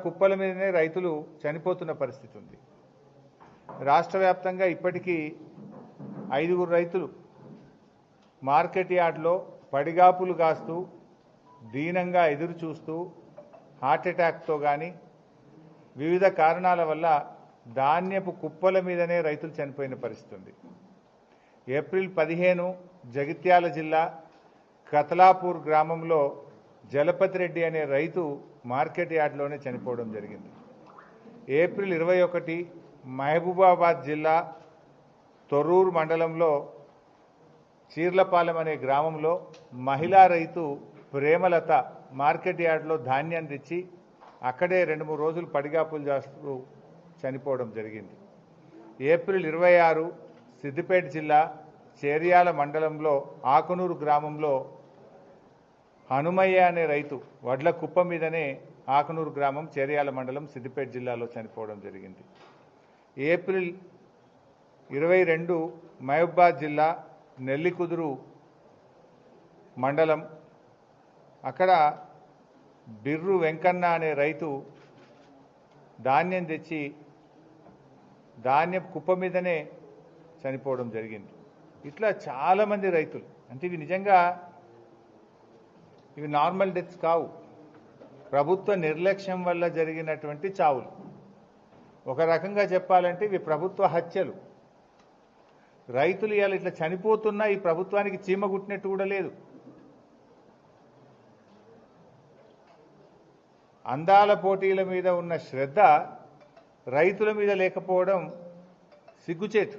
కుప్పల మీదనే రైతులు చనిపోతున్న పరిస్థితి ఉంది. రాష్ట్ర వ్యాప్తంగా ఇప్పటికీ 5 రైతులు మార్కెట్ యార్డ్లో పడిగాపులు కాస్తూ దీనంగా ఎదురు చూస్తూ హార్ట్ అటాక్తో కానీ వివిధ కారణాల వల్ల ధాన్యపు కుప్పల మీదనే రైతులు చనిపోయిన పరిస్థితి ఉంది. ఏప్రిల్ 15 జగిత్యాల జిల్లా కతలాపూర్ గ్రామంలో జలపతి రెడ్డి అనే రైతు మార్కెట్ యార్డ్లోనే చనిపోవడం జరిగింది. ఏప్రిల్ 21 మహబూబాబాద్ జిల్లా తొర్రూరు మండలంలో చీర్లపాలెం అనే గ్రామంలో మహిళా రైతు ప్రేమలత మార్కెట్ యార్డ్లో ధాన్యాన్ని తెచ్చి అక్కడే 2-3 రోజులు పడిగాపులు చేస్తూ చనిపోవడం జరిగింది. ఏప్రిల్ 26 సిద్దిపేట జిల్లా చేర్యాల మండలంలో ఆకునూరు గ్రామంలో హనుమయ్య అనే రైతు వడ్ల కుప్ప మీదనే ఆకునూరు గ్రామం చేర్యాల మండలం సిద్దిపేట జిల్లాలో చనిపోవడం జరిగింది. ఏప్రిల్ 22 మహబూబాబాద్ జిల్లా నెల్లికుదురు మండలం అక్కడ బిర్రు వెంకన్న అనే రైతు ధాన్యం తెచ్చి ధాన్యం కుప్ప మీదనే చనిపోవడం జరిగింది. ఇట్లా చాలామంది రైతులు, అంటే ఇవి నిజంగా ఇవి నార్మల్ డెత్స్ కావు, ప్రభుత్వ నిర్లక్ష్యం వల్ల జరిగినటువంటి చావులు. ఒక రకంగా చెప్పాలంటే ఇవి ప్రభుత్వ హత్యలు. రైతులు ఇవాళ ఇట్లా చనిపోతున్నా ఈ ప్రభుత్వానికి చీమ కుట్టినట్టు కూడా లేదు. అందాల పోటీల మీద ఉన్న శ్రద్ధ రైతుల మీద లేకపోవడం సిగ్గుచేటు.